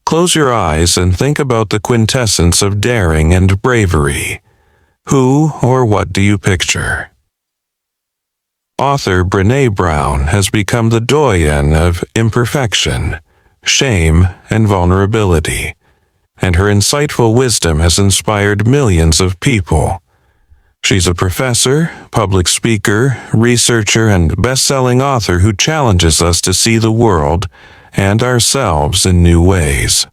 Close your eyes and think about the quintessence of daring and bravery. Who or what do you picture? Author Brené Brown has become the doyen of imperfection, shame, and vulnerability, and her insightful wisdom has inspired millions of people. She's a professor, public speaker, researcher, and best-selling author who challenges us to see the world and ourselves in new ways.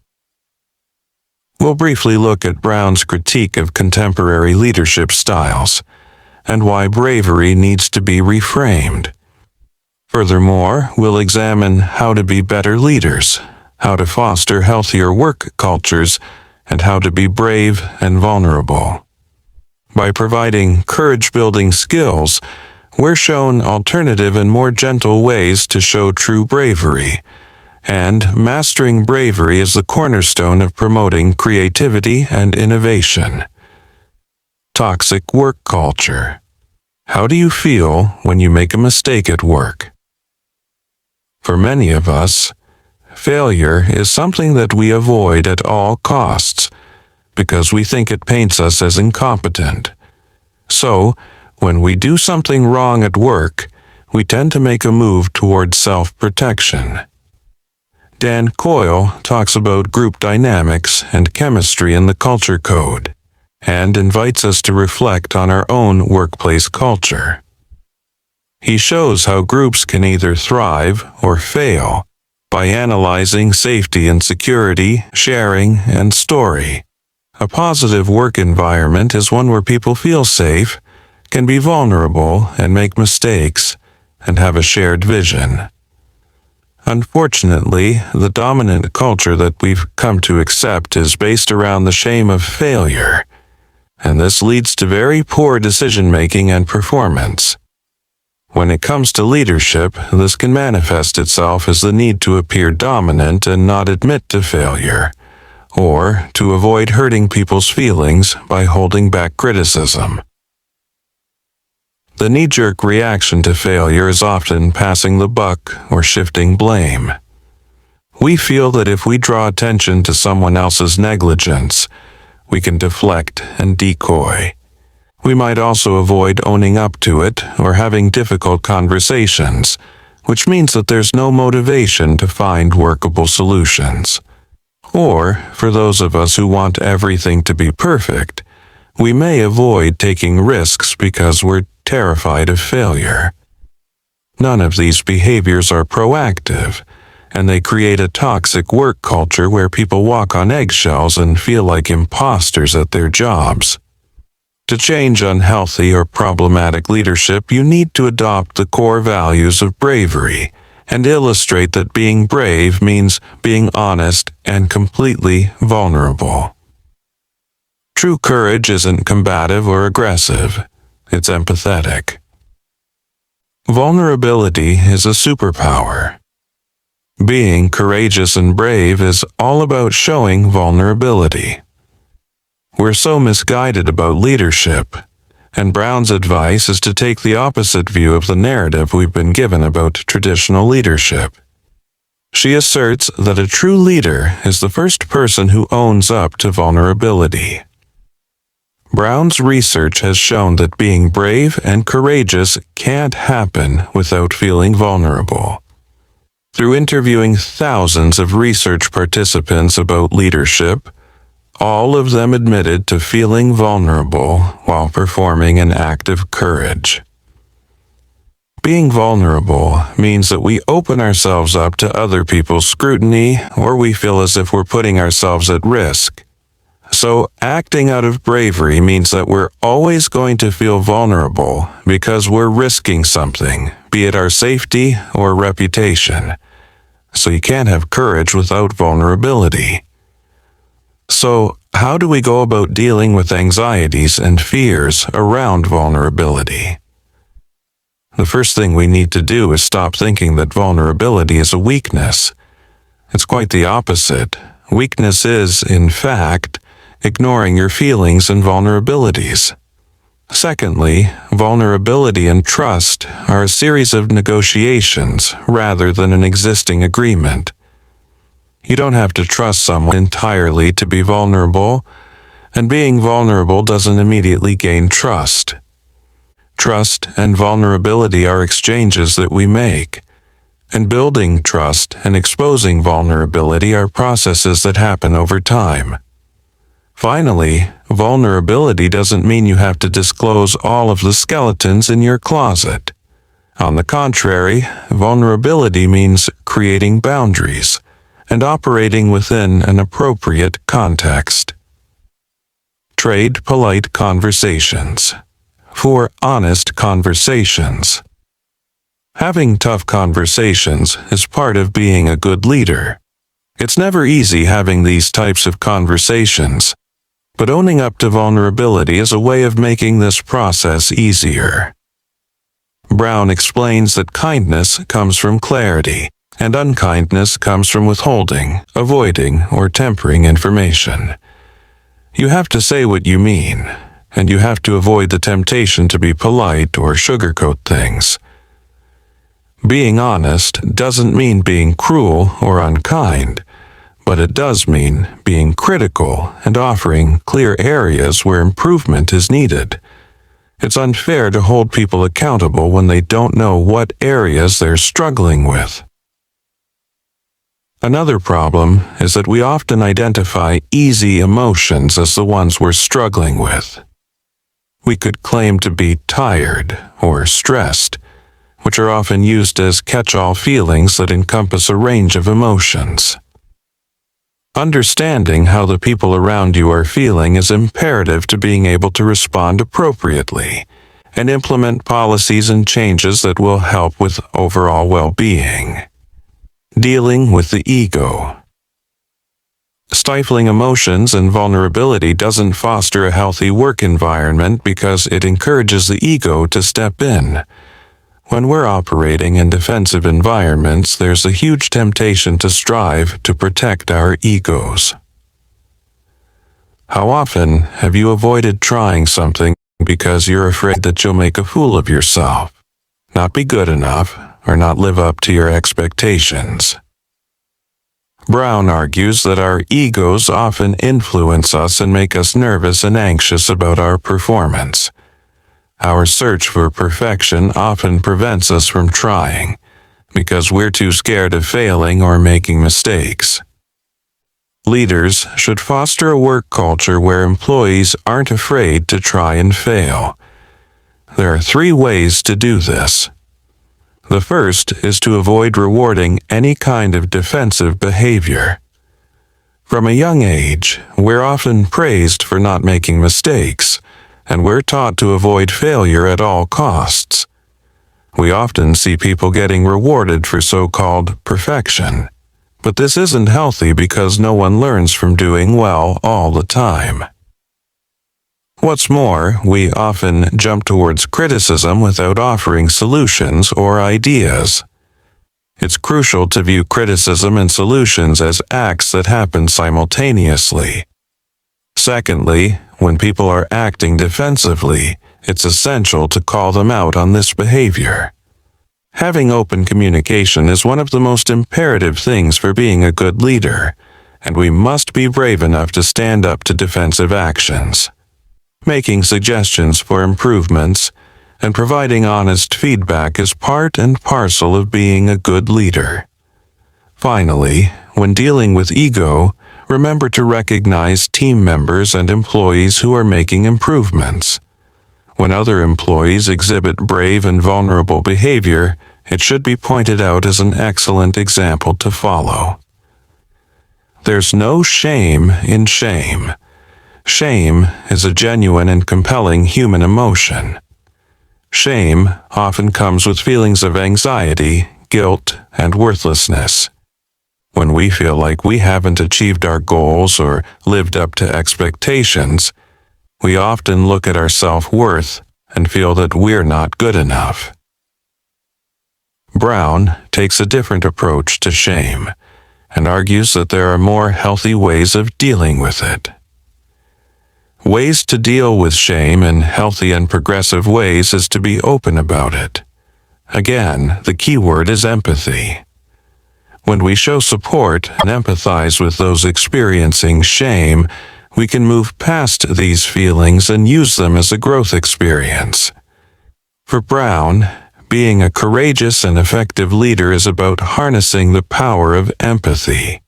We'll briefly look at Brown's critique of contemporary leadership styles and why bravery needs to be reframed. Furthermore, we'll examine how to be better leaders, how to foster healthier work cultures, and how to be brave and vulnerable. By providing courage-building skills, we're shown alternative and more gentle ways to show true bravery, and mastering bravery is the cornerstone of promoting creativity and innovation. Toxic work culture. How do you feel when you make a mistake at work? For many of us, failure is something that we avoid at all costs because we think it paints us as incompetent. So, when we do something wrong at work, we tend to make a move toward self-protection. Dan Coyle talks about group dynamics and chemistry in the Culture Code, and invites us to reflect on our own workplace culture. He shows how groups can either thrive or fail by analyzing safety and security, sharing, and story. A positive work environment is one where people feel safe, can be vulnerable and make mistakes, and have a shared vision. Unfortunately, the dominant culture that we've come to accept is based around the shame of failure, and this leads to very poor decision-making and performance. When it comes to leadership, this can manifest itself as the need to appear dominant and not admit to failure, or to avoid hurting people's feelings by holding back criticism. The knee-jerk reaction to failure is often passing the buck or shifting blame. We feel that if we draw attention to someone else's negligence, we can deflect and decoy. We might also avoid owning up to it or having difficult conversations, which means that there's no motivation to find workable solutions. Or, for those of us who want everything to be perfect, we may avoid taking risks because we're terrified of failure. None of these behaviors are proactive, and they create a toxic work culture where people walk on eggshells and feel like imposters at their jobs. To change unhealthy or problematic leadership, you need to adopt the core values of bravery and illustrate that being brave means being honest and completely vulnerable. True courage isn't combative or aggressive. It's empathetic. Vulnerability is a superpower. Being courageous and brave is all about showing vulnerability. We're so misguided about leadership, and Brown's advice is to take the opposite view of the narrative we've been given about traditional leadership. She asserts that a true leader is the first person who owns up to vulnerability. Brown's research has shown that being brave and courageous can't happen without feeling vulnerable. Through interviewing thousands of research participants about leadership, all of them admitted to feeling vulnerable while performing an act of courage. Being vulnerable means that we open ourselves up to other people's scrutiny, or we feel as if we're putting ourselves at risk. So, acting out of bravery means that we're always going to feel vulnerable because we're risking something, be it our safety or reputation. So you can't have courage without vulnerability. So, how do we go about dealing with anxieties and fears around vulnerability? The first thing we need to do is stop thinking that vulnerability is a weakness. It's quite the opposite. Weakness is, in fact, ignoring your feelings and vulnerabilities. Secondly, vulnerability and trust are a series of negotiations rather than an existing agreement. You don't have to trust someone entirely to be vulnerable, and being vulnerable doesn't immediately gain trust. Trust and vulnerability are exchanges that we make, and building trust and exposing vulnerability are processes that happen over time. Finally, vulnerability doesn't mean you have to disclose all of the skeletons in your closet. On the contrary, vulnerability means creating boundaries and operating within an appropriate context. Trade polite conversations for honest conversations. Having tough conversations is part of being a good leader. It's never easy having these types of conversations, but owning up to vulnerability is a way of making this process easier. Brown explains that kindness comes from clarity, and unkindness comes from withholding, avoiding, or tempering information. You have to say what you mean, and you have to avoid the temptation to be polite or sugarcoat things. Being honest doesn't mean being cruel or unkind, but it does mean being critical and offering clear areas where improvement is needed. It's unfair to hold people accountable when they don't know what areas they're struggling with. Another problem is that we often identify easy emotions as the ones we're struggling with. We could claim to be tired or stressed, which are often used as catch-all feelings that encompass a range of emotions. Understanding how the people around you are feeling is imperative to being able to respond appropriately and implement policies and changes that will help with overall well-being. Dealing with the ego. Stifling emotions and vulnerability doesn't foster a healthy work environment because it encourages the ego to step in. When we're operating in defensive environments, there's a huge temptation to strive to protect our egos. How often have you avoided trying something because you're afraid that you'll make a fool of yourself, not be good enough, or not live up to your expectations? Brown argues that our egos often influence us and make us nervous and anxious about our performance. Our search for perfection often prevents us from trying, because we're too scared of failing or making mistakes. Leaders should foster a work culture where employees aren't afraid to try and fail. There are 3 ways to do this. The first is to avoid rewarding any kind of defensive behavior. From a young age, we're often praised for not making mistakes, and we're taught to avoid failure at all costs. We often see people getting rewarded for so-called perfection, but this isn't healthy because no one learns from doing well all the time. What's more, we often jump towards criticism without offering solutions or ideas. It's crucial to view criticism and solutions as acts that happen simultaneously. Secondly, when people are acting defensively, it's essential to call them out on this behavior. Having open communication is one of the most imperative things for being a good leader, and we must be brave enough to stand up to defensive actions. Making suggestions for improvements and providing honest feedback is part and parcel of being a good leader. Finally, when dealing with ego, remember to recognize team members and employees who are making improvements. When other employees exhibit brave and vulnerable behavior, it should be pointed out as an excellent example to follow. There's no shame in shame. Shame is a genuine and compelling human emotion. Shame often comes with feelings of anxiety, guilt, and worthlessness. When we feel like we haven't achieved our goals or lived up to expectations, we often look at our self-worth and feel that we're not good enough. Brown takes a different approach to shame and argues that there are more healthy ways of dealing with it. Ways to deal with shame in healthy and progressive ways is to be open about it. Again, the key word is empathy. When we show support and empathize with those experiencing shame, we can move past these feelings and use them as a growth experience. For Brown, being a courageous and effective leader is about harnessing the power of empathy.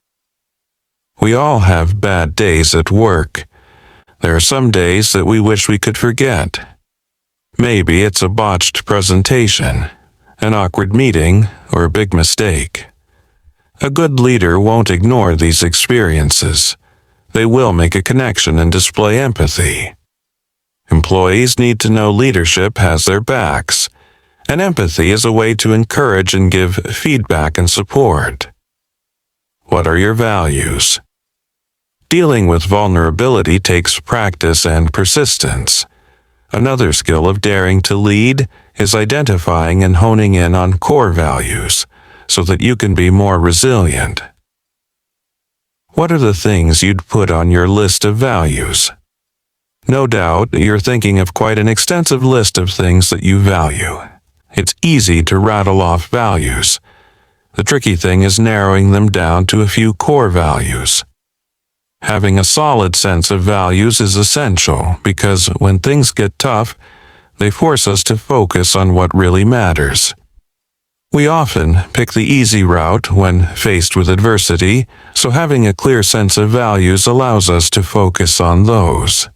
We all have bad days at work. There are some days that we wish we could forget. Maybe it's a botched presentation, an awkward meeting, or a big mistake. A good leader won't ignore these experiences. They will make a connection and display empathy. Employees need to know leadership has their backs, and empathy is a way to encourage and give feedback and support. What are your values? Dealing with vulnerability takes practice and persistence. Another skill of daring to lead is identifying and honing in on core values so that you can be more resilient. What are the things you'd put on your list of values? No doubt you're thinking of quite an extensive list of things that you value. It's easy to rattle off values. The tricky thing is narrowing them down to a few core values. Having a solid sense of values is essential because when things get tough, they force us to focus on what really matters. We often pick the easy route when faced with adversity, so having a clear sense of values allows us to focus on those.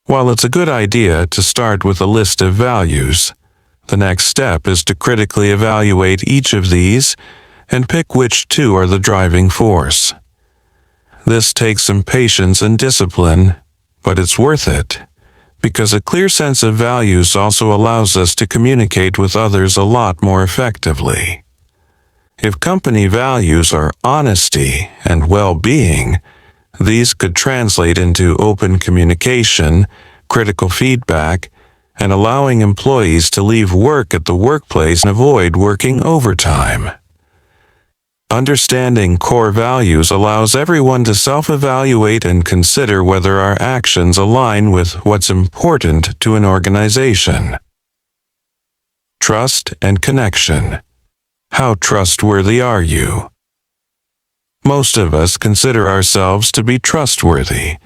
While it's a good idea to start with a list of values, the next step is to critically evaluate each of these and pick which two are the driving force. This takes some patience and discipline, but it's worth it, because a clear sense of values also allows us to communicate with others a lot more effectively. If company values are honesty and well-being, these could translate into open communication, critical feedback, and allowing employees to leave work at the workplace and avoid working overtime. Understanding core values allows everyone to self-evaluate and consider whether our actions align with what's important to an organization. Trust and connection. How trustworthy are you? Most of us consider ourselves to be trustworthy.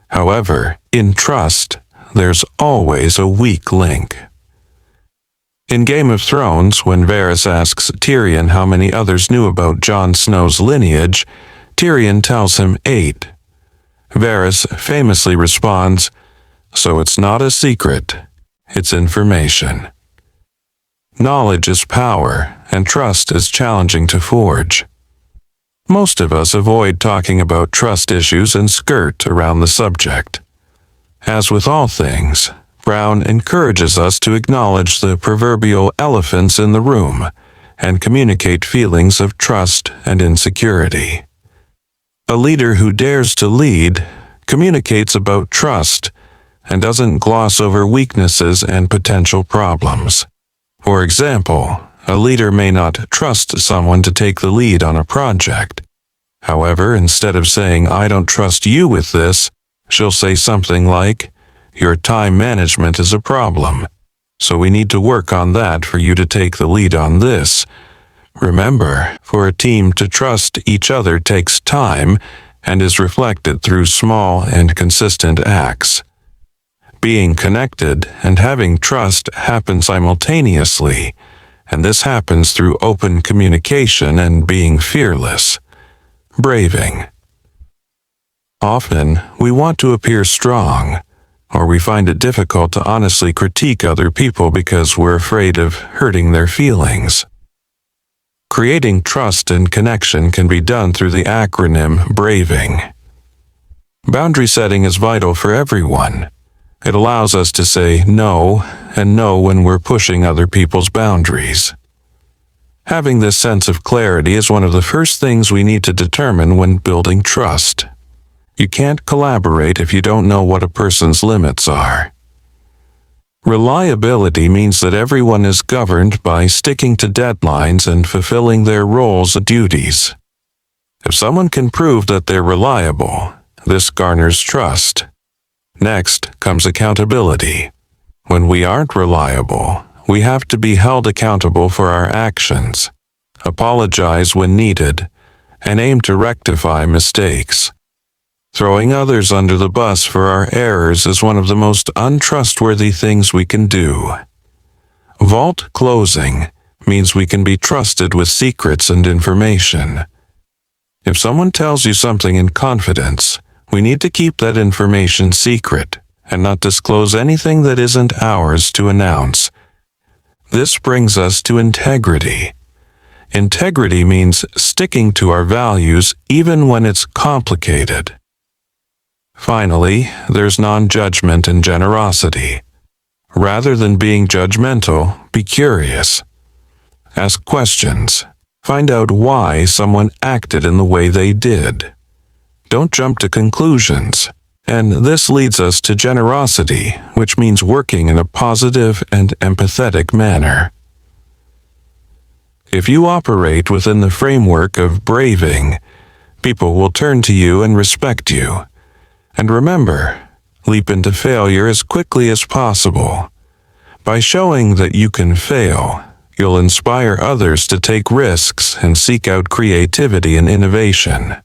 However, in trust, there's always a weak link. In Game of Thrones, when Varys asks Tyrion how many others knew about Jon Snow's lineage, Tyrion tells him 8. Varys famously responds, "So it's not a secret, it's information." Knowledge is power, and trust is challenging to forge. Most of us avoid talking about trust issues and skirt around the subject. As with all things, Brown encourages us to acknowledge the proverbial elephants in the room and communicate feelings of trust and insecurity. A leader who dares to lead communicates about trust and doesn't gloss over weaknesses and potential problems. For example, a leader may not trust someone to take the lead on a project. However, instead of saying, "I don't trust you with this," she'll say something like, "Your time management is a problem, so we need to work on that for you to take the lead on this." Remember, for a team to trust each other takes time and is reflected through small and consistent acts. Being connected and having trust happen simultaneously, and this happens through open communication and being fearless. Braving. Often, we want to appear strong, or we find it difficult to honestly critique other people because we're afraid of hurting their feelings. Creating trust and connection can be done through the acronym BRAVING. Boundary setting is vital for everyone. It allows us to say no and know when we're pushing other people's boundaries. Having this sense of clarity is one of the first things we need to determine when building trust. You can't collaborate if you don't know what a person's limits are. Reliability means that everyone is governed by sticking to deadlines and fulfilling their roles and duties. If someone can prove that they're reliable, this garners trust. Next comes accountability. When we aren't reliable, we have to be held accountable for our actions. apologize when needed, and aim to rectify mistakes. Throwing others under the bus for our errors is one of the most untrustworthy things we can do. Vault closing means we can be trusted with secrets and information. If someone tells you something in confidence, we need to keep that information secret and not disclose anything that isn't ours to announce. This brings us to integrity. Integrity means sticking to our values even when it's complicated. Finally, there's non-judgment and generosity. Rather than being judgmental, be curious. Ask questions. Find out why someone acted in the way they did. Don't jump to conclusions. And this leads us to generosity, which means working in a positive and empathetic manner. If you operate within the framework of braving, people will turn to you and respect you. And remember, leap into failure as quickly as possible. By showing that you can fail, you'll inspire others to take risks and seek out creativity and innovation.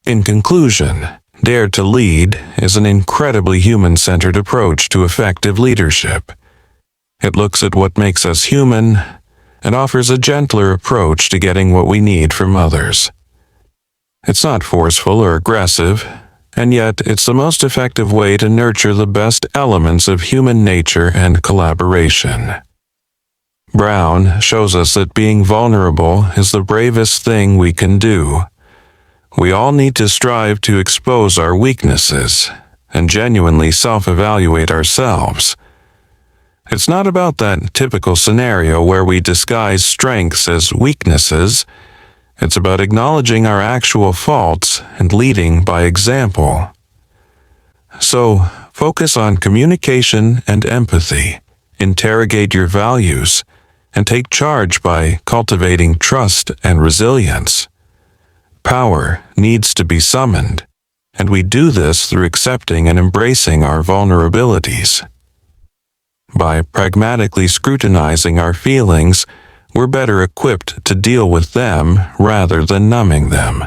In conclusion, Dare to Lead is an incredibly human-centered approach to effective leadership. It looks at what makes us human and offers a gentler approach to getting what we need from others. It's not forceful or aggressive, and yet it's the most effective way to nurture the best elements of human nature and collaboration. Brown shows us that being vulnerable is the bravest thing we can do. We all need to strive to expose our weaknesses and genuinely self-evaluate ourselves. It's not about that typical scenario where we disguise strengths as weaknesses. It's about acknowledging our actual faults and leading by example. So, focus on communication and empathy, interrogate your values, and take charge by cultivating trust and resilience. Power needs to be summoned, and we do this through accepting and embracing our vulnerabilities. By pragmatically scrutinizing our feelings, we're better equipped to deal with them rather than numbing them.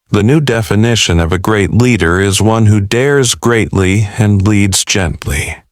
The new definition of a great leader is one who dares greatly and leads gently.